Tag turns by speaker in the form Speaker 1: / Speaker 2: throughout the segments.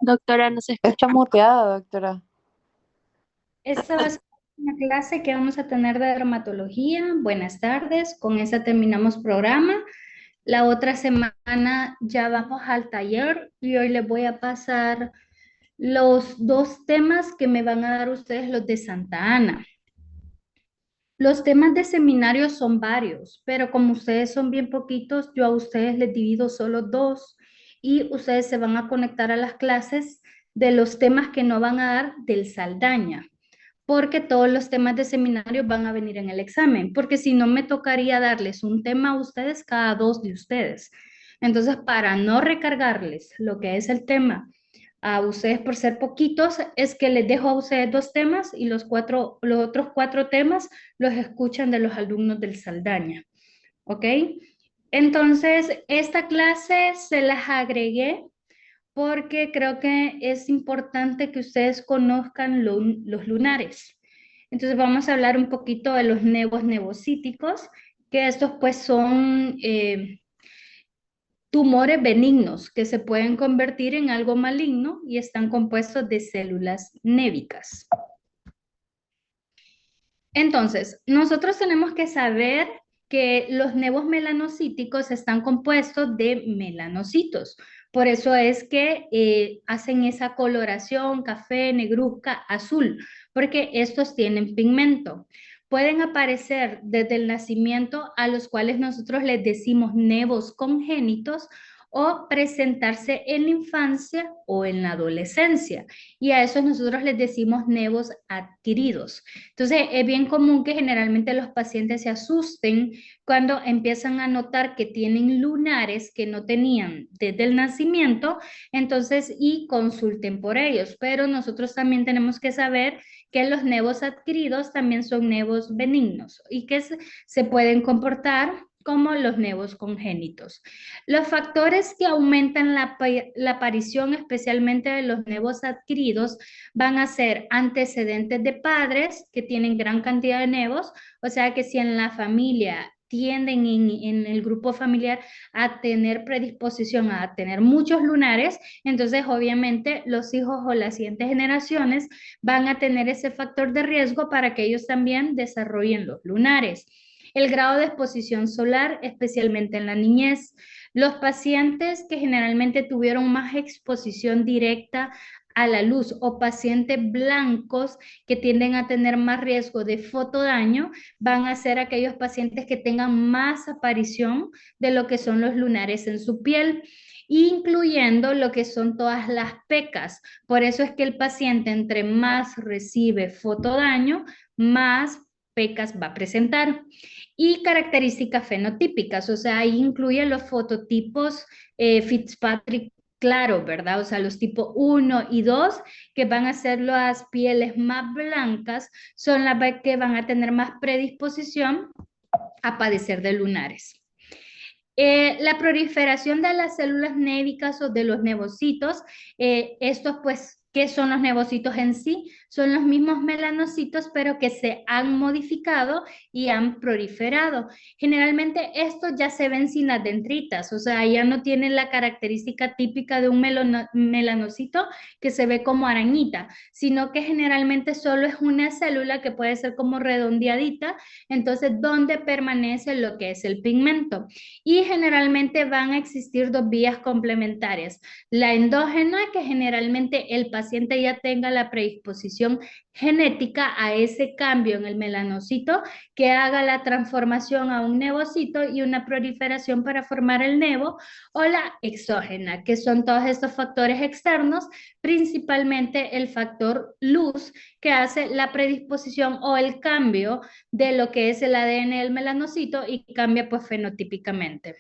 Speaker 1: Doctora, no se escucha muteada, doctora.
Speaker 2: Esta va a ser una clase que vamos a tener de dermatología. Buenas tardes, con esa terminamos programa. La otra semana ya vamos al taller y hoy les voy a pasar los dos temas que me van a dar ustedes los de Santa Ana. Los temas de seminario son varios, pero como ustedes son bien poquitos, yo a ustedes les divido solo dos y ustedes se van a conectar a las clases de los temas que no van a dar del Saldaña porque todos los temas de seminario van a venir en el examen, porque si no me tocaría darles un tema a ustedes cada dos de ustedes. Entonces, para no recargarles lo que es el tema a ustedes por ser poquitos, es que les dejo a ustedes dos temas y los otros cuatro temas los escuchan de los alumnos del Saldaña, ¿ok? Entonces, esta clase se las agregué porque creo que es importante que ustedes conozcan los lunares. Entonces vamos a hablar un poquito de los nevos nevocíticos, que estos pues son tumores benignos que se pueden convertir en algo maligno y están compuestos de células névicas. Entonces, nosotros tenemos que saber que los nevos melanocíticos están compuestos de melanocitos. Por eso es que hacen esa coloración café, negruzca, azul, porque estos tienen pigmento. Pueden aparecer desde el nacimiento, a los cuales nosotros les decimos nevos congénitos, o presentarse en la infancia o en la adolescencia. Y a esos nosotros les decimos nevos adquiridos. Entonces, es bien común que generalmente los pacientes se asusten cuando empiezan a notar que tienen lunares que no tenían desde el nacimiento, entonces, y consulten por ellos. Pero nosotros también tenemos que saber que los nevos adquiridos también son nevos benignos y que se pueden comportar como los nevos congénitos. Los factores que aumentan la aparición especialmente de los nevos adquiridos van a ser antecedentes de padres que tienen gran cantidad de nevos, o sea que si en la familia tienden en el grupo familiar a tener predisposición a tener muchos lunares, entonces obviamente los hijos o las siguientes generaciones van a tener ese factor de riesgo para que ellos también desarrollen los lunares. El grado de exposición solar, especialmente en la niñez. Los pacientes que generalmente tuvieron más exposición directa a la luz o pacientes blancos que tienden a tener más riesgo de fotodaño van a ser aquellos pacientes que tengan más aparición de lo que son los lunares en su piel, incluyendo lo que son todas las pecas. Por eso es que el paciente entre más recibe fotodaño, más pecas va a presentar. Y características fenotípicas, o sea, ahí incluye los fototipos Fitzpatrick claro, ¿verdad? O sea, los tipo uno y 2 que van a ser las pieles más blancas, son las que van a tener más predisposición a padecer de lunares. La proliferación de las células névicas o de los nevocitos, estos pues, ¿qué son los nevocitos en sí? Son los mismos melanocitos, pero que se han modificado y han proliferado. Generalmente estos ya se ven sin las dendritas, o sea, ya no tienen la característica típica de un melanocito que se ve como arañita, sino que generalmente solo es una célula que puede ser como redondeadita, entonces donde permanece lo que es el pigmento y generalmente van a existir dos vías complementarias. La endógena, que generalmente el paciente ya tenga la predisposición genética a ese cambio en el melanocito que haga la transformación a un nevocito y una proliferación para formar el nevo, o la exógena, que son todos estos factores externos, principalmente el factor luz que hace la predisposición o el cambio de lo que es el ADN del melanocito y cambia pues fenotípicamente.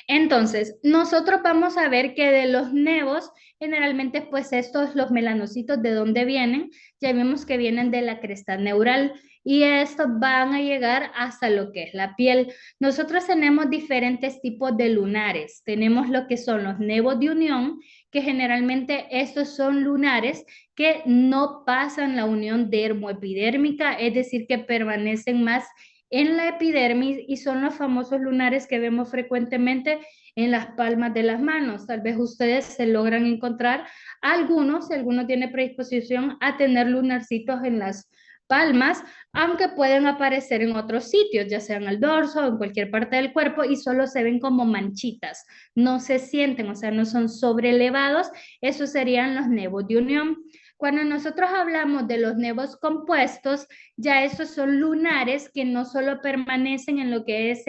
Speaker 2: Entonces, nosotros vamos a ver que de los nevos, generalmente pues estos, los melanocitos, ¿de dónde vienen? Ya vimos que vienen de la cresta neural y estos van a llegar hasta lo que es la piel. Nosotros tenemos diferentes tipos de lunares. Tenemos lo que son los nevos de unión, que generalmente estos son lunares que no pasan la unión dermoepidérmica, es decir, que permanecen más en la epidermis y son los famosos lunares que vemos frecuentemente en las palmas de las manos. Tal vez ustedes se logran encontrar algunos, si alguno tiene predisposición a tener lunarcitos en las palmas, aunque pueden aparecer en otros sitios, ya sea en el dorso o en cualquier parte del cuerpo y solo se ven como manchitas, no se sienten, o sea, no son sobrelevados, esos serían los nevos de unión. Cuando nosotros hablamos de los nevos compuestos, ya esos son lunares que no solo permanecen en lo que es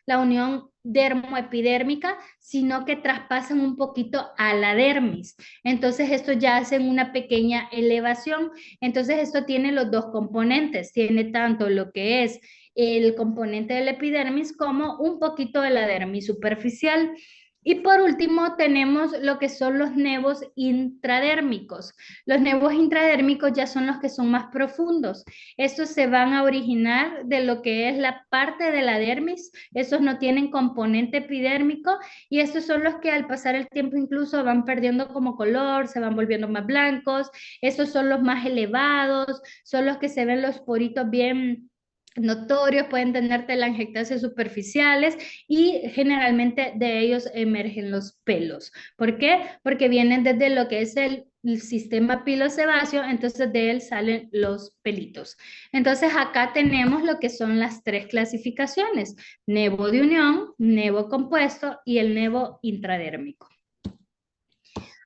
Speaker 2: la unión dermoepidérmica, sino que traspasan un poquito a la dermis. Entonces, esto ya hacen una pequeña elevación. Entonces, esto tiene los dos componentes. Tiene tanto lo que es el componente del epidermis como un poquito de la dermis superficial. Y por último tenemos lo que son los nevos intradérmicos. Los nevos intradérmicos ya son los que son más profundos. Estos se van a originar de lo que es la parte de la dermis. Estos no tienen componente epidérmico y estos son los que al pasar el tiempo incluso van perdiendo como color, se van volviendo más blancos. Estos son los más elevados, son los que se ven los poritos bien notorios, pueden tener telangiectasias superficiales y generalmente de ellos emergen los pelos. ¿Por qué? Porque vienen desde lo que es el sistema pilosebáceo, entonces de él salen los pelitos. Entonces acá tenemos lo que son las tres clasificaciones: nevo de unión, nevo compuesto y el nevo intradérmico.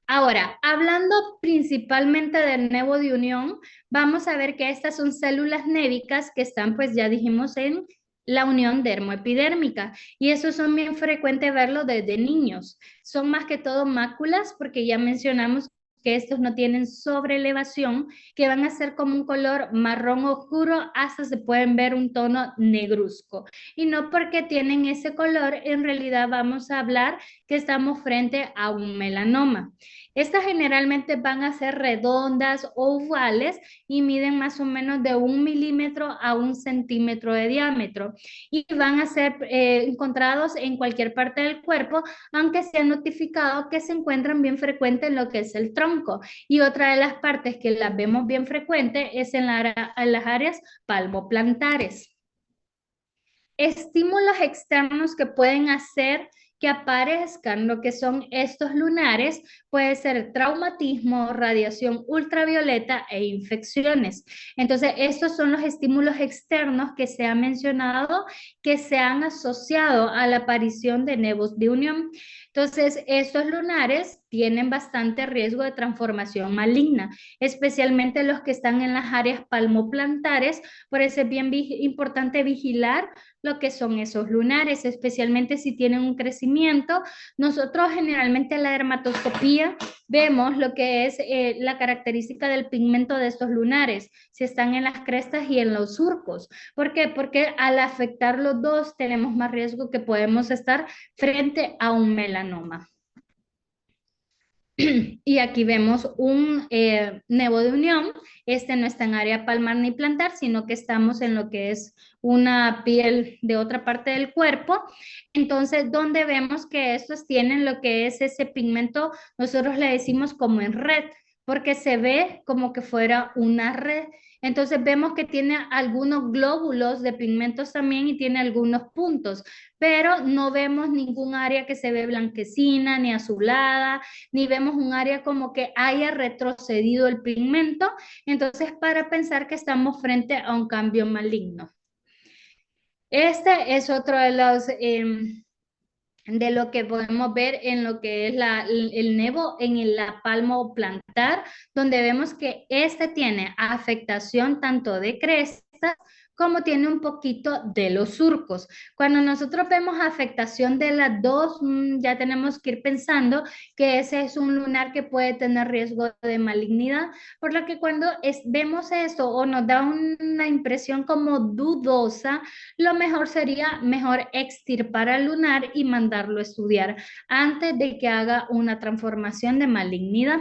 Speaker 2: Ahora, hablando principalmente del nevo de unión, vamos a ver que estas son células névicas que están, pues ya dijimos, en la unión dermoepidérmica. Y eso son bien frecuente verlo desde niños. Son más que todo máculas, porque ya mencionamos que estos no tienen sobrelevación, que van a ser como un color marrón oscuro, hasta se pueden ver un tono negruzco. Y no porque tienen ese color, en realidad vamos a hablar que estamos frente a un melanoma. Estas generalmente van a ser redondas o ovales y miden más o menos de 1 milímetro a 1 centímetro de diámetro y van a ser encontrados en cualquier parte del cuerpo, aunque se ha notificado que se encuentran bien frecuentes en lo que es el tronco. Y otra de las partes que las vemos bien frecuente es en las áreas palmoplantares. Estímulos externos que pueden hacer que aparezcan lo que son estos lunares puede ser traumatismo, radiación ultravioleta e infecciones. Entonces, estos son los estímulos externos que se ha mencionado que se han asociado a la aparición de nevos de unión. Entonces, estos lunares tienen bastante riesgo de transformación maligna, especialmente los que están en las áreas palmoplantares. Por eso es bien importante vigilar lo que son esos lunares, especialmente si tienen un crecimiento. Nosotros generalmente en la dermatoscopía vemos lo que es la característica del pigmento de estos lunares, si están en las crestas y en los surcos. ¿Por qué? Porque al afectar los dos tenemos más riesgo que podemos estar frente a un melanoma. Y aquí vemos un nevo de unión. Este no está en área palmar ni plantar, sino que estamos en lo que es una piel de otra parte del cuerpo. Entonces, donde vemos que estos tienen lo que es ese pigmento, nosotros le decimos como en red, porque se ve como que fuera una red. Entonces vemos que tiene algunos glóbulos de pigmentos también y tiene algunos puntos, pero no vemos ningún área que se ve blanquecina ni azulada, ni vemos un área como que haya retrocedido el pigmento, entonces para pensar que estamos frente a un cambio maligno. Este es otro de los de lo que podemos ver en lo que es el nevo en la palmo plantar, donde vemos que este tiene afectación tanto de crestas como tiene un poquito de los surcos. Cuando nosotros vemos afectación de las dos, ya tenemos que ir pensando que ese es un lunar que puede tener riesgo de malignidad, por lo que cuando vemos esto o nos da una impresión como dudosa, lo mejor sería extirpar al lunar y mandarlo a estudiar antes de que haga una transformación de malignidad.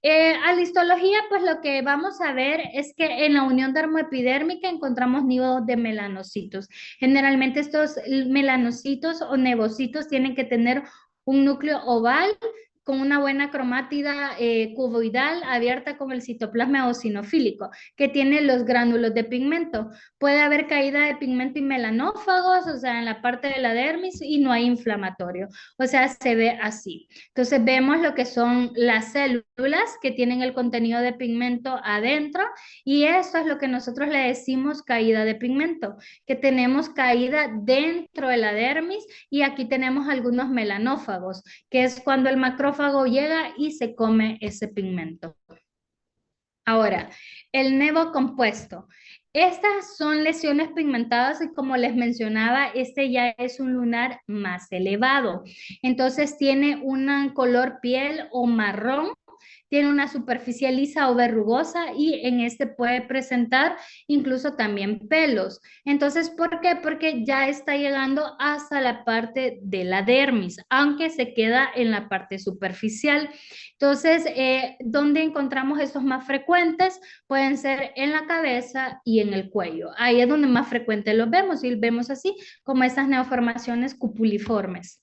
Speaker 2: A la histología, pues lo que vamos a ver es que en la unión dermoepidérmica encontramos nidos de melanocitos. Generalmente estos melanocitos o nevocitos tienen que tener un núcleo oval con una buena cromátida cuboidal abierta con el citoplasma eosinofílico, que tiene los gránulos de pigmento. Puede haber caída de pigmento y melanófagos, o sea, en la parte de la dermis, y no hay inflamatorio. O sea, se ve así. Entonces vemos lo que son las células que tienen el contenido de pigmento adentro, y eso es lo que nosotros le decimos caída de pigmento, que tenemos caída dentro de la dermis, y aquí tenemos algunos melanófagos, que es cuando el macrófago llega y se come ese pigmento. Ahora, el nevo compuesto. Estas son lesiones pigmentadas y como les mencionaba, este ya es un lunar más elevado. Entonces tiene un color piel o marrón, tiene una superficie lisa o verrugosa y en este puede presentar incluso también pelos. Entonces, ¿por qué? Porque ya está llegando hasta la parte de la dermis, aunque se queda en la parte superficial. Entonces, ¿dónde encontramos estos más frecuentes? Pueden ser en la cabeza y en el cuello. Ahí es donde más frecuente los vemos y vemos así como estas neoformaciones cupuliformes.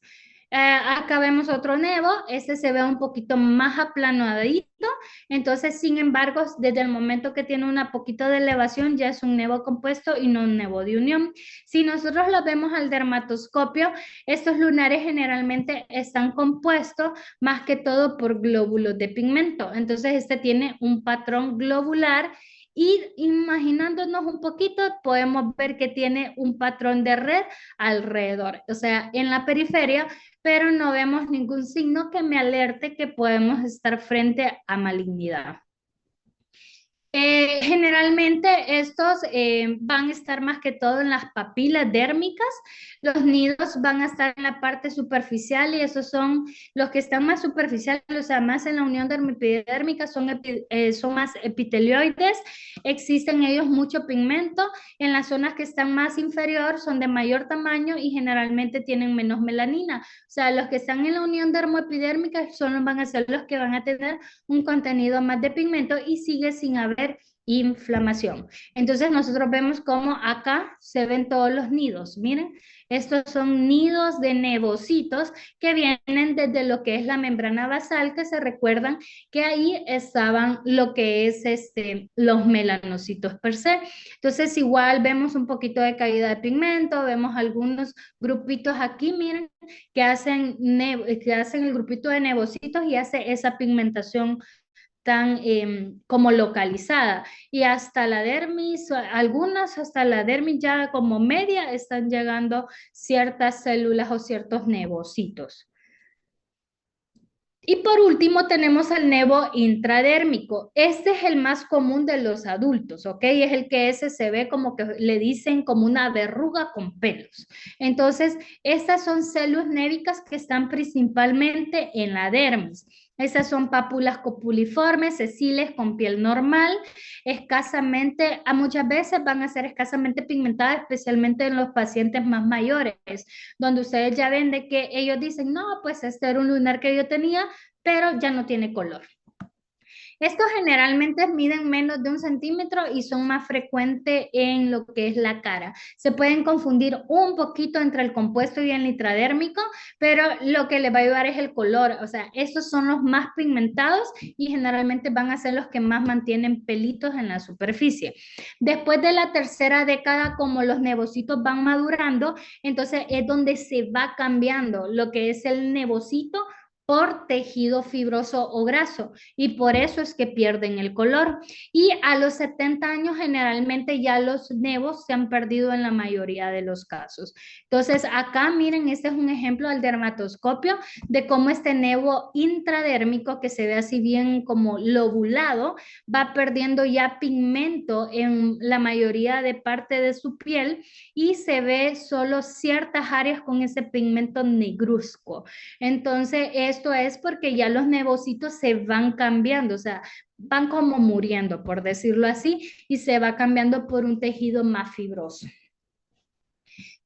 Speaker 2: Acá vemos otro nevo, este se ve un poquito más aplanadito, entonces sin embargo desde el momento que tiene una poquito de elevación ya es un nevo compuesto y no un nevo de unión. Si nosotros lo vemos al dermatoscopio, estos lunares generalmente están compuestos más que todo por glóbulos de pigmento, entonces este tiene un patrón globular. Y imaginándonos un poquito, podemos ver que tiene un patrón de red alrededor, o sea, en la periferia, pero no vemos ningún signo que me alerte que podemos estar frente a malignidad. Generalmente estos van a estar más que todo en las papilas dérmicas. Los nidos van a estar en la parte superficial y esos son los que están más superficiales, o sea, más en la unión dermopidérmica, son más epitelioides. Existen ellos mucho pigmento. En las zonas que están más inferior son de mayor tamaño y generalmente tienen menos melanina. O sea, los que están en la unión dermoepidérmica solo van a ser los que van a tener un contenido más de pigmento y sigue sin haber inflamación. Entonces nosotros vemos cómo acá se ven todos los nidos. Miren, estos son nidos de nevocitos que vienen desde lo que es la membrana basal, que se recuerdan que ahí estaban lo que es los melanocitos per se. Entonces igual vemos un poquito de caída de pigmento, vemos algunos grupitos aquí, miren, que hacen el grupito de nevocitos y hace esa pigmentación tan como localizada. Y hasta la dermis, algunas hasta la dermis ya como media están llegando ciertas células o ciertos nevocitos. Y por último tenemos el nevo intradérmico. Este es el más común de los adultos, ¿ok? Es el que ese se ve como que le dicen como una verruga con pelos. Entonces, estas son células névicas que están principalmente en la dermis. Esas son pápulas copuliformes, sesiles con piel normal, escasamente, a muchas veces van a ser escasamente pigmentadas, especialmente en los pacientes más mayores, donde ustedes ya ven de que ellos dicen, no, pues este era un lunar que yo tenía, pero ya no tiene color. Estos generalmente miden menos de 1 centímetro y son más frecuentes en lo que es la cara. Se pueden confundir un poquito entre el compuesto y el intradérmico, pero lo que les va a ayudar es el color. O sea, estos son los más pigmentados y generalmente van a ser los que más mantienen pelitos en la superficie. Después de la tercera década, como los nevocitos van madurando, entonces es donde se va cambiando lo que es el nevocito por tejido fibroso o graso y por eso es que pierden el color. Y a los 70 años generalmente ya los nevos se han perdido en la mayoría de los casos. Entonces acá miren, este es un ejemplo al dermatoscopio de cómo este nevo intradérmico que se ve así bien como lobulado va perdiendo ya pigmento en la mayoría de parte de su piel y se ve solo ciertas áreas con ese pigmento negruzco. Entonces, esto es porque ya los nevocitos se van cambiando, o sea, van como muriendo, por decirlo así, y se va cambiando por un tejido más fibroso.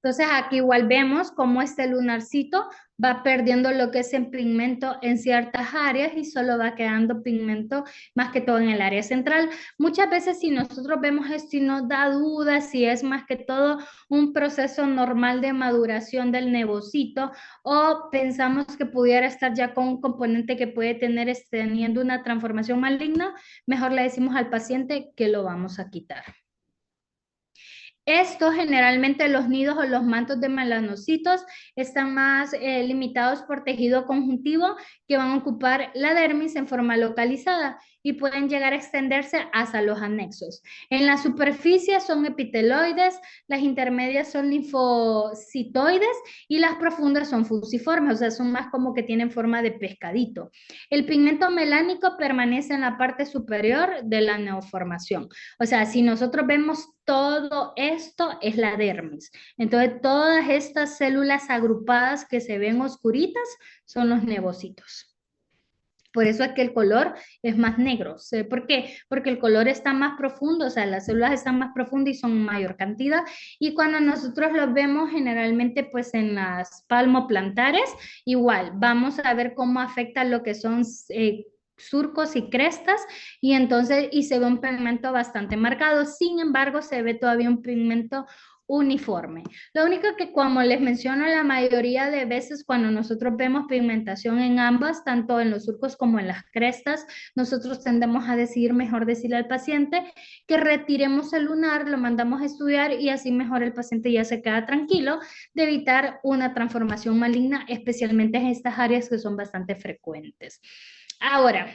Speaker 2: Entonces aquí igual vemos cómo este lunarcito va perdiendo lo que es el pigmento en ciertas áreas y solo va quedando pigmento más que todo en el área central. Muchas veces si nosotros vemos esto y nos da dudas si es más que todo un proceso normal de maduración del nevocito o pensamos que pudiera estar ya con un componente que puede tener teniendo una transformación maligna, mejor le decimos al paciente que lo vamos a quitar. Estos generalmente los nidos o los mantos de melanocitos están más limitados por tejido conjuntivo que van a ocupar la dermis en forma localizada y pueden llegar a extenderse hasta los anexos. En la superficie son epiteloides, las intermedias son linfocitoides y las profundas son fusiformes, o sea, son más como que tienen forma de pescadito. El pigmento melánico permanece en la parte superior de la neoformación. O sea, si nosotros vemos todo esto es la dermis. Entonces, todas estas células agrupadas que se ven oscuritas son los nevocitos. Por eso es que el color es más negro. ¿Por qué? Porque el color está más profundo, o sea, las células están más profundas y son mayor cantidad. Y cuando nosotros los vemos generalmente pues en las palmoplantares, igual vamos a ver cómo afecta lo que son surcos y crestas y entonces se ve un pigmento bastante marcado. Sin embargo, se ve todavía un pigmento uniforme. Lo único que como les menciono la mayoría de veces cuando nosotros vemos pigmentación en ambas, tanto en los surcos como en las crestas, nosotros tendemos a decir, mejor decirle al paciente que retiremos el lunar, lo mandamos a estudiar y así mejor el paciente ya se queda tranquilo de evitar una transformación maligna, especialmente en estas áreas que son bastante frecuentes. Ahora,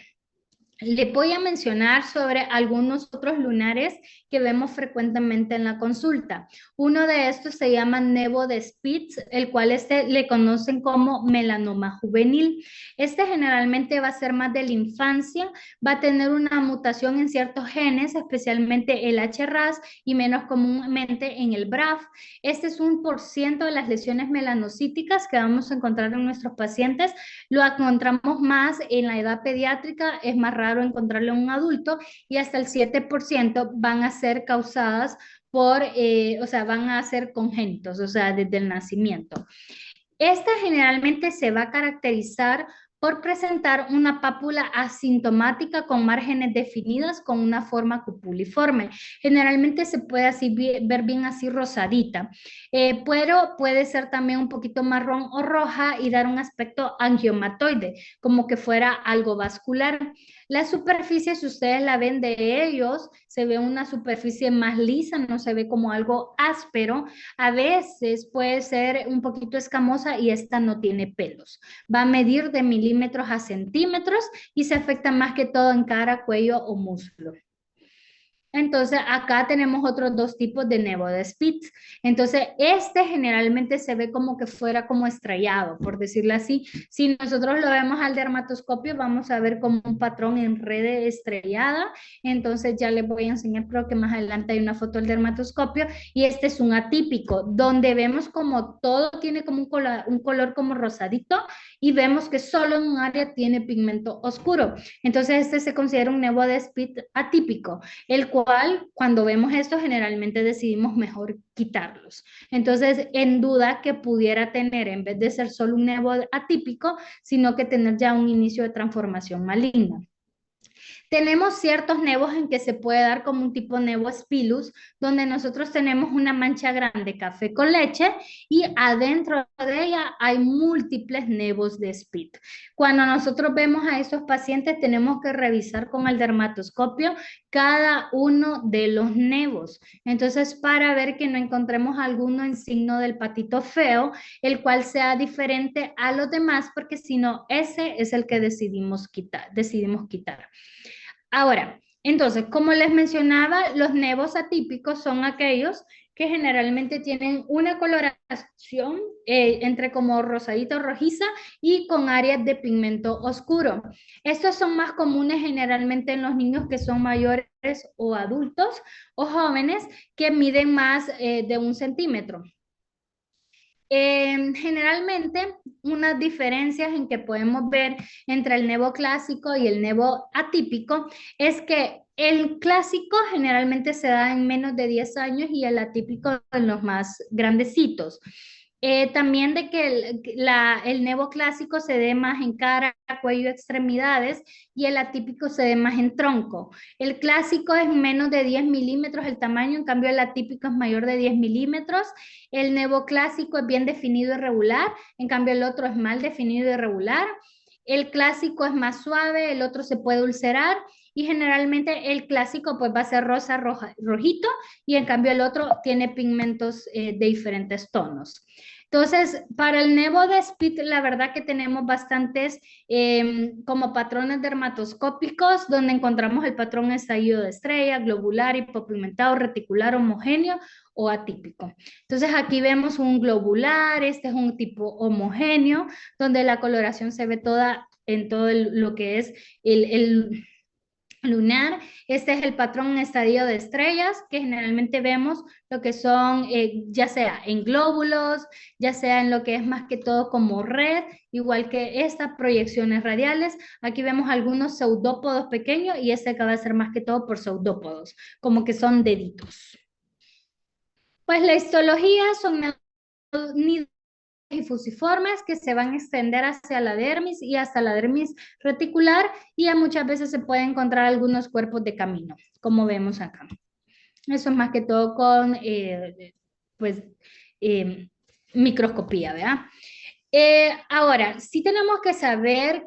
Speaker 2: le voy a mencionar sobre algunos otros lunares que vemos frecuentemente en la consulta. Uno de estos se llama nevo de Spitz, el cual le conocen como melanoma juvenil. Este generalmente va a ser más de la infancia, va a tener una mutación en ciertos genes, especialmente el HRAS y menos comúnmente en el BRAF. Este es 1% de las lesiones melanocíticas que vamos a encontrar en nuestros pacientes. Lo encontramos más en la edad pediátrica, es más raro encontrarlo en un adulto y hasta el 7% van a ser causadas por, o sea, van a ser congénitos, o sea, desde el nacimiento. Esta generalmente se va a caracterizar por presentar una pápula asintomática con márgenes definidas con una forma cupuliforme. Generalmente se puede así ver bien así rosadita, pero puede ser también un poquito marrón o roja y dar un aspecto angiomatoide, como que fuera algo vascular. La superficie, si ustedes la ven de ellos, se ve una superficie más lisa, no se ve como algo áspero. A veces puede ser un poquito escamosa y esta no tiene pelos. Va a medir de milímetros a centímetros y se afecta más que todo en cara, cuello o músculo. Entonces, acá tenemos otros dos tipos de nevo de Spitz. Entonces, este generalmente se ve como que fuera como estrellado, por decirlo así. Si nosotros lo vemos al dermatoscopio, vamos a ver como un patrón en red estrellada. Entonces, ya les voy a enseñar, creo que más adelante hay una foto del dermatoscopio. Y este es un atípico, donde vemos como todo tiene como un color como rosadito y vemos que solo en un área tiene pigmento oscuro. Entonces, este se considera un nevo de Spitz atípico, el cual cuando vemos esto generalmente decidimos mejor quitarlos. Entonces, en duda que pudiera tener, en vez de ser solo un nevo atípico, sino que tener ya un inicio de transformación maligna. Tenemos ciertos nevos en que se puede dar como un tipo nevo spilus, donde nosotros tenemos una mancha grande café con leche y adentro de ella hay múltiples nevos de Spitz. Cuando nosotros vemos a esos pacientes tenemos que revisar con el dermatoscopio cada uno de los nevos. Entonces, para ver que no encontremos alguno en signo del patito feo, el cual sea diferente a los demás, porque si no, ese es el que decidimos quitar. Ahora, entonces, como les mencionaba, los nevos atípicos son aquellos que generalmente tienen una coloración entre como rosadita o rojiza y con áreas de pigmento oscuro. Estos son más comunes generalmente en los niños que son mayores o adultos o jóvenes que miden más de 1 centímetro. Generalmente, unas diferencias en que podemos ver entre el nevo clásico y el nevo atípico es que el clásico generalmente se da en menos de 10 años y el atípico en los más grandecitos. También de que el nevo clásico se dé más en cara, cuello, extremidades y el atípico se dé más en tronco. El clásico es menos de 10 milímetros el tamaño, en cambio el atípico es mayor de 10 milímetros. El nevo clásico es bien definido y regular, en cambio el otro es mal definido y irregular. El clásico es más suave, el otro se puede ulcerar y generalmente el clásico pues va a ser rosa, rojito y en cambio el otro tiene pigmentos de diferentes tonos. Entonces, para el nevo de Spitz, la verdad que tenemos bastantes como patrones dermatoscópicos, donde encontramos el patrón estallido de estrella, globular, hipopigmentado, reticular, homogéneo o atípico. Entonces, aquí vemos un globular, este es un tipo homogéneo, donde la coloración se ve toda en todo lo que es el lunar. Este es el patrón en estadio de estrellas, que generalmente vemos lo que son, ya sea en glóbulos, ya sea en lo que es más que todo como red, igual que estas proyecciones radiales. Aquí vemos algunos pseudópodos pequeños y este acaba de ser más que todo por pseudópodos, como que son deditos. Pues la histología son nidos y fusiformes que se van a extender hacia la dermis y hasta la dermis reticular y muchas veces se pueden encontrar algunos cuerpos de camino, como vemos acá. Eso es más que todo con pues, microscopía, ¿verdad? Ahora, sí tenemos que saber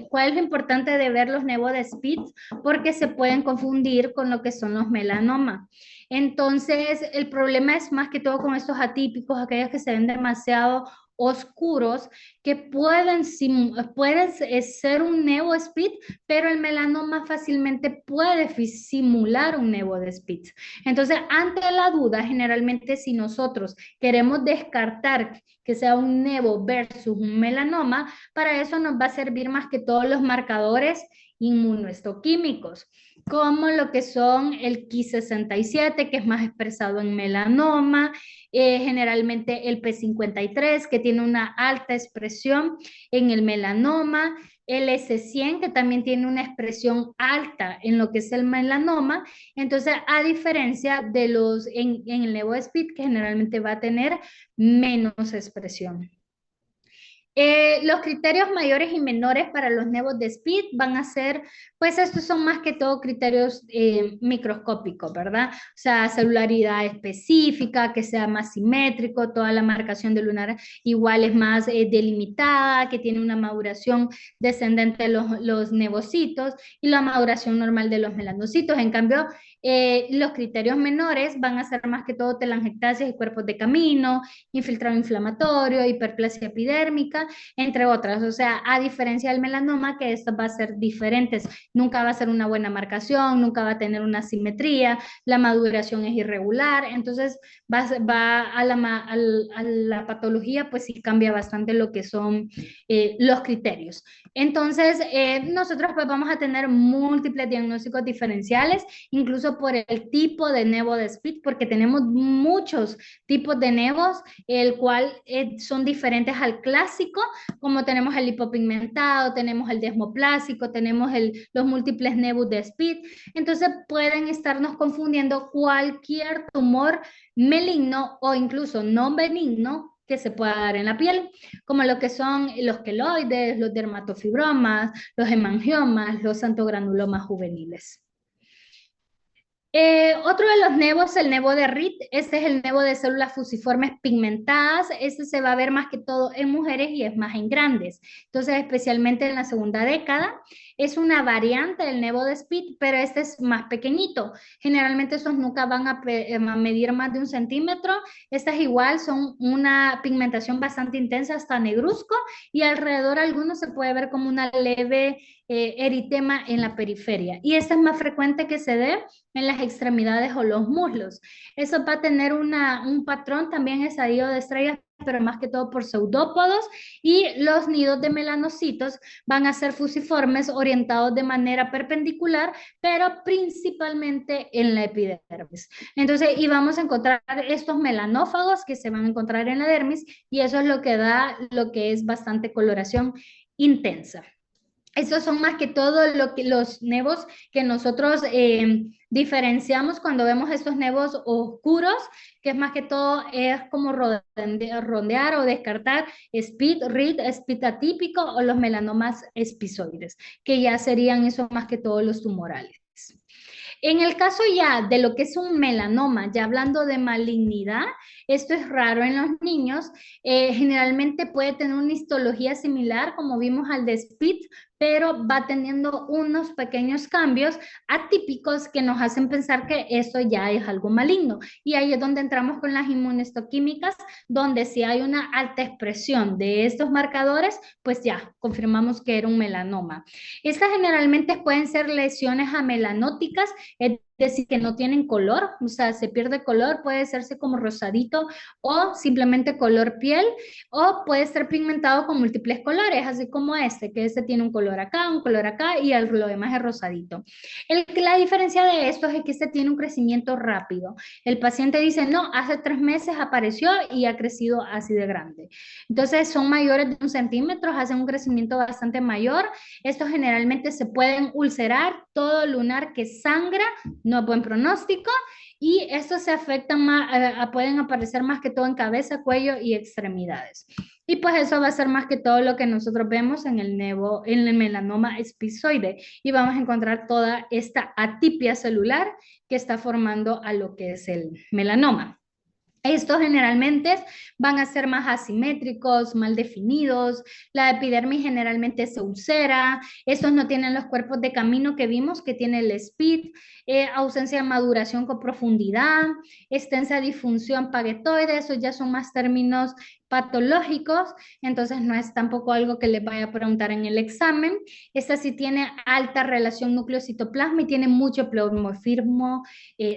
Speaker 2: cuál es lo importante de ver los nevos de Spitz, porque se pueden confundir con lo que son los melanomas. Entonces, el problema es más que todo con estos atípicos, aquellos que se ven demasiado oscuros, que pueden ser un nevo Spitz, pero el melanoma fácilmente puede simular un nevo de Spitz. Entonces, ante la duda, generalmente si nosotros queremos descartar que sea un nevo versus un melanoma, para eso nos va a servir más que todos los marcadores inmunohistoquímicos, como lo que son el Ki67, que es más expresado en melanoma, generalmente el P53, que tiene una alta expresión en el melanoma, el S100, que también tiene una expresión alta en lo que es el melanoma. Entonces, a diferencia de en el nevo Spitz, que generalmente va a tener menos expresión. Los criterios mayores y menores para los nevos de Spitz van a ser, pues estos son más que todo criterios microscópicos, ¿verdad? O sea, celularidad específica, que sea más simétrico, toda la marcación del lunar igual es más delimitada, que tiene una maduración descendente de los nevocitos y la maduración normal de los melanocitos. En cambio, los criterios menores van a ser más que todo telangiectasias y cuerpos de camino, infiltrado inflamatorio, hiperplasia epidérmica, entre otras. O sea, a diferencia del melanoma, que esto va a ser diferentes. Nunca va a ser una buena marcación, nunca va a tener una simetría, la maduración es irregular, entonces va a la patología, pues sí cambia bastante lo que son los criterios. Entonces, nosotros pues vamos a tener múltiples diagnósticos diferenciales, incluso por el tipo de nevo de Spitz, porque tenemos muchos tipos de nevos, el cual son diferentes al clásico, como tenemos el hipopigmentado, tenemos el desmoplásico, tenemos los múltiples nevos de Spitz. Entonces pueden estarnos confundiendo cualquier tumor maligno o incluso no benigno que se pueda dar en la piel, como lo que son los queloides, los dermatofibromas, los hemangiomas, los santogranulomas juveniles. Otro de los nevos, el nevo de Ritt, este es el nevo de células fusiformes pigmentadas, este se va a ver más que todo en mujeres y es más en grandes, entonces especialmente en la segunda década, es una variante del nevo de Spitz, pero este es más pequeñito, generalmente esos nunca van a medir más de 1 centímetro, estas igual son una pigmentación bastante intensa hasta negruzco y alrededor algunos se puede ver como una leve eritema en la periferia y esta es más frecuente que se dé en las extremidades o los muslos. Eso va a tener un patrón también estadio de estrellas pero más que todo por pseudópodos, y los nidos de melanocitos van a ser fusiformes orientados de manera perpendicular, pero principalmente en la epidermis. Entonces, y vamos a encontrar estos melanófagos que se van a encontrar en la dermis, y eso es lo que da lo que es bastante coloración intensa. Esos son más que todo los nevos que nosotros diferenciamos cuando vemos estos nevos oscuros, que es más que todo es como rondear o descartar SPID, RID, SPID atípico o los melanomas espizoides, que ya serían eso más que todos los tumorales. En el caso ya de lo que es un melanoma, ya hablando de malignidad, esto es raro en los niños, generalmente puede tener una histología similar como vimos al de SPID, pero va teniendo unos pequeños cambios atípicos que nos hacen pensar que eso ya es algo maligno. Y ahí es donde entramos con las inmunohistoquímicas, donde si hay una alta expresión de estos marcadores, pues ya confirmamos que era un melanoma. Estas generalmente pueden ser lesiones amelanóticas, es decir, que no tienen color, o sea, se pierde color, puede hacerse como rosadito o simplemente color piel, o puede ser pigmentado con múltiples colores, así como que este tiene un color acá y lo demás es rosadito. La diferencia de estos es que este tiene un crecimiento rápido. El paciente dice, no, hace 3 meses apareció y ha crecido así de grande. Entonces son mayores de 1 centímetro, hacen un crecimiento bastante mayor. Estos generalmente se pueden ulcerar, todo lunar que sangra, no es buen pronóstico, y estos se afectan más, pueden aparecer más que todo en cabeza, cuello y extremidades. Y pues eso va a ser más que todo lo que nosotros vemos en el melanoma espizoide, y vamos a encontrar toda esta atipia celular que está formando a lo que es el melanoma. Estos generalmente van a ser más asimétricos, mal definidos, la epidermis generalmente se ulcera, estos no tienen los cuerpos de camino que vimos que tiene el SPID, ausencia de maduración con profundidad, extensa disfunción paguetoide, esos ya son más términos patológicos, entonces no es tampoco algo que les vaya a preguntar en el examen. Esta sí tiene alta relación núcleo-citoplasma y tiene mucho pleomorfismo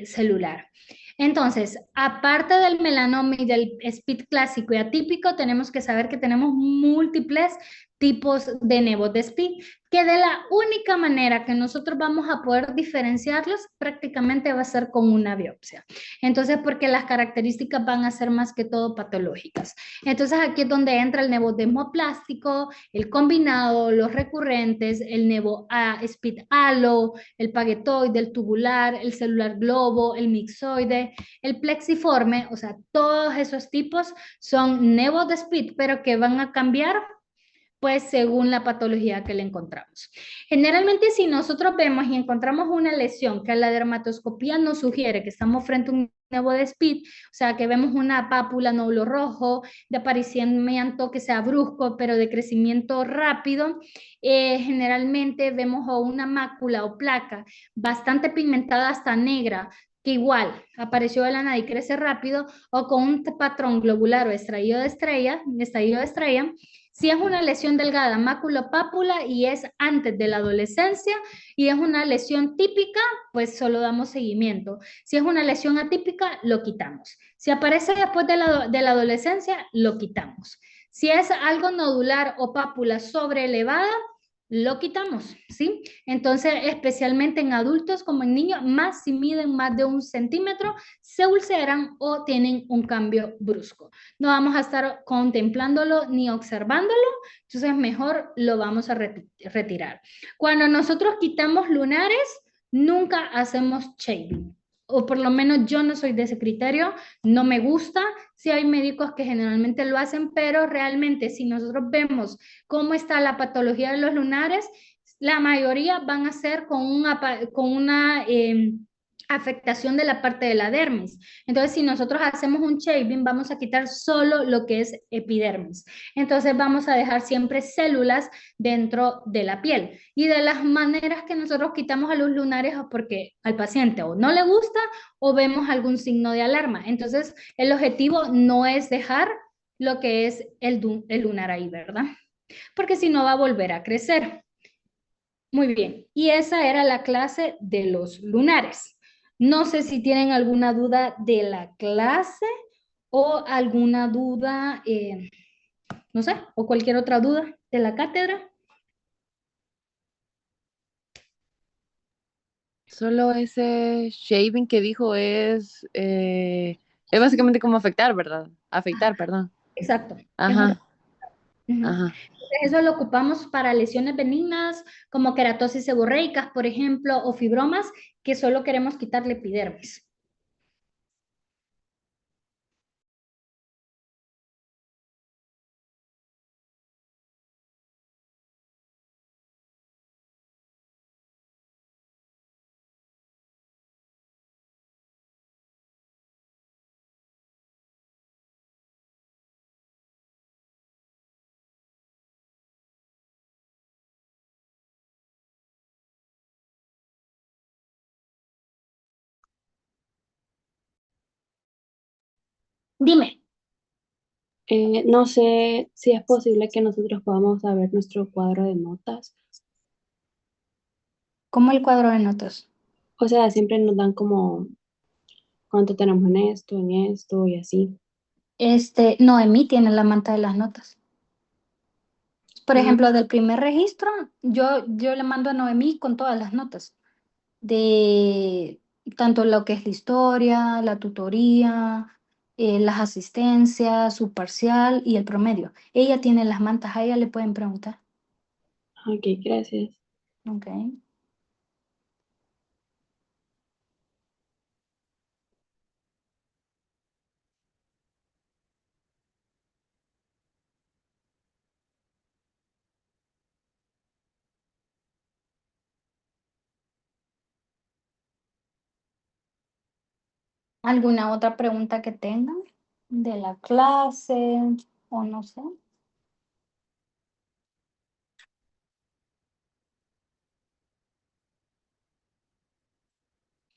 Speaker 2: celular. Entonces, aparte del melanoma y del SPID clásico y atípico, tenemos que saber que tenemos múltiples tipos de nevos de SPID, que de la única manera que nosotros vamos a poder diferenciarlos prácticamente va a ser con una biopsia. Entonces, porque las características van a ser más que todo patológicas. Entonces, aquí es donde entra el nevo desmoplástico, el combinado, los recurrentes, el nevo SPID halo, el paguetoide, el tubular, el celular globo, el mixoide, el plexiforme, o sea, todos esos tipos son nevos de SPID, pero que van a cambiar pues según la patología que le encontramos. Generalmente si nosotros vemos y encontramos una lesión que a la dermatoscopía nos sugiere que estamos frente a un nevo de SPID, o sea que vemos una pápula, nódulo rojo, de aparecimiento que sea brusco, pero de crecimiento rápido, generalmente vemos o una mácula o placa bastante pigmentada hasta negra, que igual apareció de la nada y crece rápido, o con un patrón globular o estallido de estrella, si es una lesión delgada, mácula-pápula y es antes de la adolescencia y es una lesión típica, pues solo damos seguimiento. Si es una lesión atípica, lo quitamos. Si aparece después de la adolescencia, lo quitamos. Si es algo nodular o pápula sobreelevada, lo quitamos, ¿sí? Entonces, especialmente en adultos como en niños, más si miden más de 1 centímetro, se ulceran o tienen un cambio brusco. No vamos a estar contemplándolo ni observándolo, entonces mejor lo vamos a retirar. Cuando nosotros quitamos lunares, nunca hacemos shaving, o por lo menos yo no soy de ese criterio, no me gusta. Sí hay médicos que generalmente lo hacen, pero realmente si nosotros vemos cómo está la patología de los lunares, la mayoría van a ser con una afectación de la parte de la dermis. Entonces, si nosotros hacemos un shaving, vamos a quitar solo lo que es epidermis. Entonces, vamos a dejar siempre células dentro de la piel. Y de las maneras que nosotros quitamos a los lunares es porque al paciente o no le gusta o vemos algún signo de alarma. Entonces, el objetivo no es dejar lo que es el lunar ahí, ¿verdad? Porque si no va a volver a crecer. Muy bien, y esa era la clase de los lunares. No sé si tienen alguna duda de la clase o alguna duda, no sé, o cualquier otra duda de la cátedra.
Speaker 1: Solo ese shaving que dijo es básicamente como afectar, ¿verdad? Afeitar, perdón.
Speaker 2: Exacto. Es un...
Speaker 1: Ajá,
Speaker 2: Ujú.
Speaker 1: ajá.
Speaker 2: Eso lo ocupamos para lesiones benignas como queratosis seborreicas, por ejemplo, o fibromas que solo queremos quitarle epidermis. Dime,
Speaker 3: No sé si es posible que nosotros podamos saber nuestro cuadro de notas.
Speaker 2: ¿cómo el cuadro de notas?
Speaker 3: O sea, siempre nos dan como cuánto tenemos en esto y así.
Speaker 2: Noemí tiene la manta de las notas. Por
Speaker 3: Ah,
Speaker 2: ejemplo, del primer registro, yo le mando a Noemí con todas las notas, de tanto lo que es la historia, la tutoría, las asistencias, su parcial y el promedio. Ella tiene las mantas, a ella le pueden preguntar.
Speaker 3: ok, gracias.
Speaker 2: Ok. ¿Alguna otra pregunta que tengan de la clase o no sé?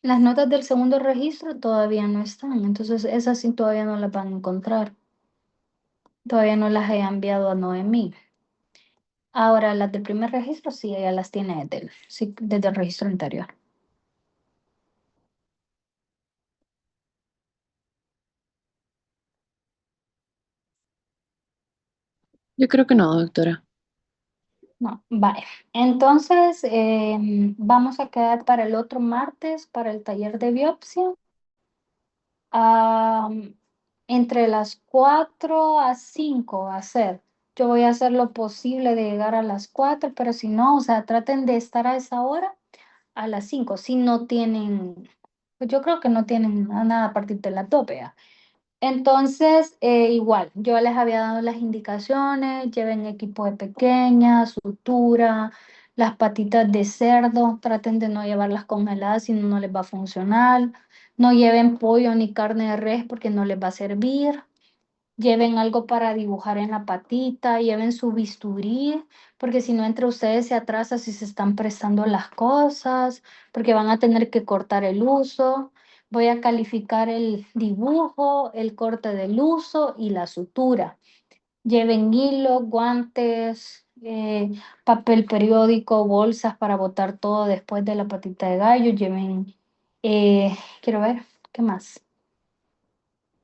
Speaker 2: Las notas del segundo registro todavía no están, entonces esas sí todavía no las van a encontrar. Todavía no las he enviado a Noemí. Ahora, las del primer registro sí, ella las tiene sí, desde el registro anterior.
Speaker 1: Yo creo que no, doctora.
Speaker 2: No, vale. Entonces, vamos a quedar para el otro martes, para el taller de biopsia, ah, entre las 4 a 5 va a ser. Yo voy a hacer lo posible de llegar a las 4, pero si no, o sea, traten de estar a esa hora, a las 5. Si no tienen, pues yo creo que no tienen nada a partir de la tope. Entonces, igual, yo les había dado las indicaciones, lleven equipo de pequeña, sutura, las patitas de cerdo, traten de no llevarlas congeladas, si no, no les va a funcionar. No lleven pollo ni carne de res porque no les va a servir. Lleven algo para dibujar en la patita, lleven su bisturí, porque si no entre ustedes se atrasa si se están prestando las cosas, porque van a tener que cortar el uso. Voy a calificar el dibujo, el corte del uso y la sutura. Lleven hilo, guantes, papel periódico, bolsas para botar todo después de la patita de gallo. Lleven, quiero ver, ¿qué más?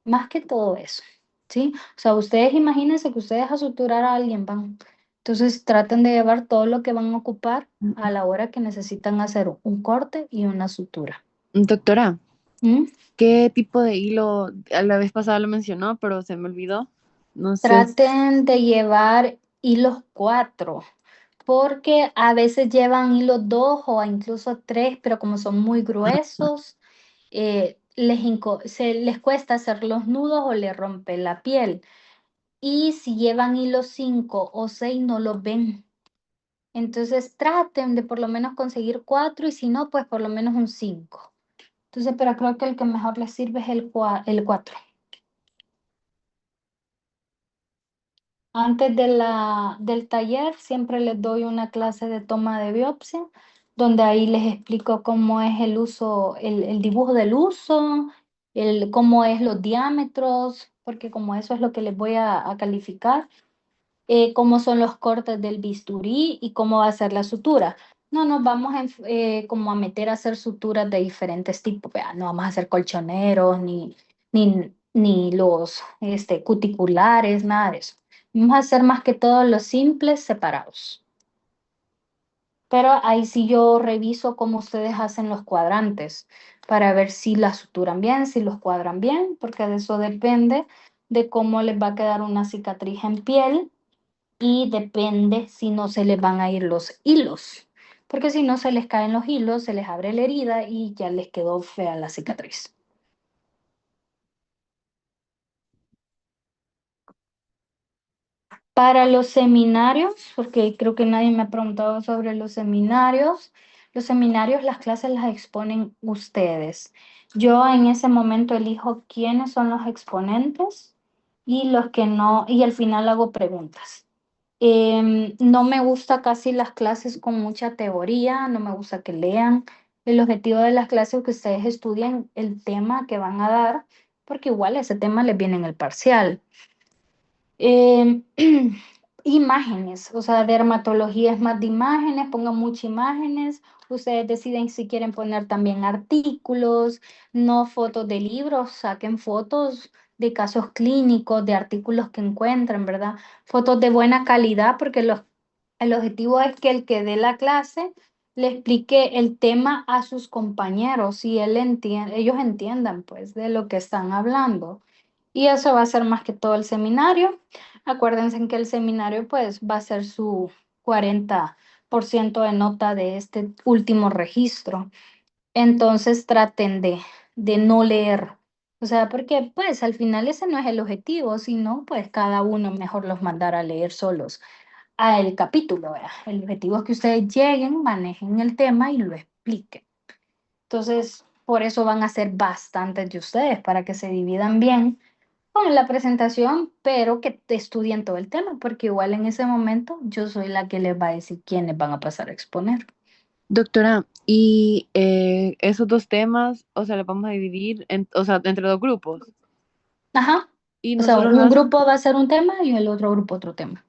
Speaker 2: Más que todo eso, ¿sí? O sea, ustedes imagínense que ustedes a suturar a alguien van. Entonces traten de llevar todo lo que van a ocupar a la hora que necesitan hacer un corte y una sutura.
Speaker 1: Doctora,
Speaker 2: ¿Mm?
Speaker 1: ¿qué tipo de hilo? A la vez pasada lo mencionó, pero se me olvidó. No sé.
Speaker 2: Traten de llevar hilos 4, porque a veces llevan hilos 2 o incluso 3, pero como son muy gruesos, se les cuesta hacer los nudos o les rompe la piel. Y si llevan hilo 5 o 6 no los ven. Entonces traten de por lo menos conseguir 4 y si no, pues por lo menos un 5. Entonces, pero creo que el que mejor les sirve es el 4. Antes del taller siempre les doy una clase de toma de biopsia, donde ahí les explico cómo es el uso, el dibujo del uso, cómo es los diámetros, porque como eso es lo que les voy a calificar. Cómo son los cortes del bisturí y cómo va a ser la sutura. No nos vamos como a meter a hacer suturas de diferentes tipos, vea, no vamos a hacer colchoneros ni los cuticulares, nada de eso. Vamos a hacer más que todo los simples separados. Pero ahí sí yo reviso cómo ustedes hacen los cuadrantes para ver si las suturan bien, si los cuadran bien, porque de eso depende de cómo les va a quedar una cicatriz en piel y depende si no se les van a ir los hilos, porque si no se les caen los hilos, se les abre la herida y ya les quedó fea la cicatriz. Para los seminarios, porque creo que nadie me ha preguntado sobre los seminarios, las clases las exponen ustedes. Yo en ese momento elijo quiénes son los exponentes y los que no, y al final hago preguntas. No me gusta casi las clases con mucha teoría, no me gusta que lean. El objetivo de las clases es que ustedes estudien el tema que van a dar, porque igual ese tema les viene en el parcial. Eh, imágenes, o sea, dermatología es más de imágenes, pongan muchas imágenes. Ustedes deciden si quieren poner también artículos, no fotos de libros, saquen fotos de casos clínicos, de artículos que encuentren, ¿verdad? Fotos de buena calidad, porque el objetivo es que el que dé la clase le explique el tema a sus compañeros y ellos entiendan, pues, de lo que están hablando. Y eso va a ser más que todo el seminario. Acuérdense que el seminario pues va a ser su 40% de nota de este último registro. Entonces traten de no leer. O sea, porque pues al final ese no es el objetivo, sino pues cada uno mejor los mandar a leer solos a el capítulo, ¿verdad? El objetivo es que ustedes lleguen, manejen el tema y lo expliquen. Entonces, por eso van a ser bastantes de ustedes, para que se dividan bien con la presentación, pero que te estudien todo el tema, porque igual en ese momento yo soy la que les va a decir quiénes van a pasar a exponer.
Speaker 1: Doctora, y esos dos temas, o sea, los vamos a dividir, o sea, entre dos grupos.
Speaker 2: Ajá.
Speaker 1: Y
Speaker 2: O sea,
Speaker 1: nosotros
Speaker 2: un grupo va a ser un tema y el otro grupo otro tema.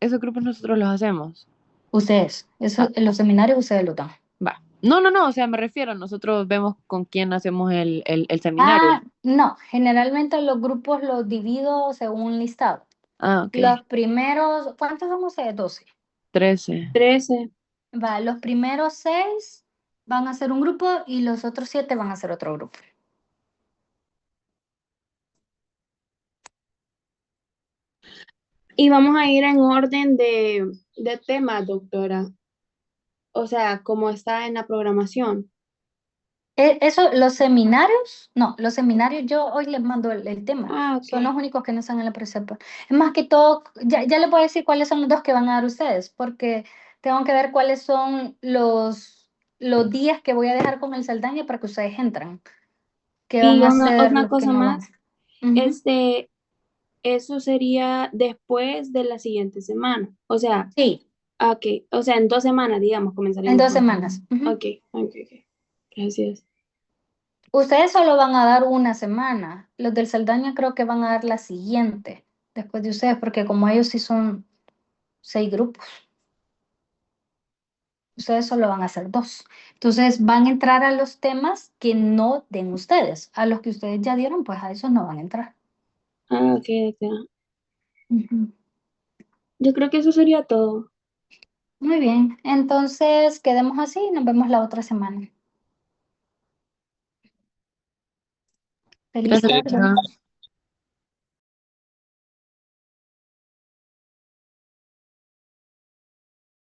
Speaker 1: esos grupos nosotros los hacemos.
Speaker 2: Ustedes,
Speaker 1: Ah,
Speaker 2: en los seminarios ustedes lo dan.
Speaker 1: va. No, no, no, o sea, me refiero, nosotros vemos con quién hacemos el seminario.
Speaker 2: Ah, no, generalmente los grupos los divido según listado.
Speaker 1: Ah, ok.
Speaker 2: Los primeros, ¿cuántos son ustedes? 12.
Speaker 1: 13.
Speaker 3: 13.
Speaker 2: Va, los primeros 6 van a ser un grupo y los otros 7 van a ser otro grupo.
Speaker 3: Y vamos a ir en orden de temas, doctora. O sea, como está en la programación.
Speaker 2: Eso, los seminarios, no, los seminarios yo hoy les mando el tema,
Speaker 3: Ah,
Speaker 2: son los
Speaker 3: ok.
Speaker 2: únicos que no están en la presepa. Es más que todo, ya les voy a decir cuáles son los dos que van a dar ustedes, porque tengo que ver cuáles son los días que voy a dejar con el Saldaña para que ustedes entren, que van
Speaker 3: Y
Speaker 2: a ser
Speaker 3: una
Speaker 2: los que
Speaker 3: cosa
Speaker 2: no van.
Speaker 3: más,
Speaker 2: Ujú.
Speaker 3: este, eso sería después de la siguiente semana. O sea,
Speaker 2: Sí,
Speaker 3: ok. O sea, en 2 semanas, digamos,
Speaker 2: en
Speaker 3: comenzaríamos
Speaker 2: 2 semanas. Ujú.
Speaker 3: Ok, ok, ok. Gracias.
Speaker 2: Ustedes solo van a dar una semana, los del Saldaña creo que van a dar la siguiente, después de ustedes, porque como ellos sí son 6 grupos. Ustedes solo van a hacer 2. Entonces van a entrar a los temas que no den ustedes. A los que ustedes ya dieron, pues a esos no van a entrar.
Speaker 3: Ah, ok, doctora.
Speaker 2: Ujú.
Speaker 3: Yo creo que eso sería todo.
Speaker 2: Muy bien. Entonces quedemos así y nos vemos la otra semana. Feliz
Speaker 1: Gracias,
Speaker 2: tarde.
Speaker 1: doctora.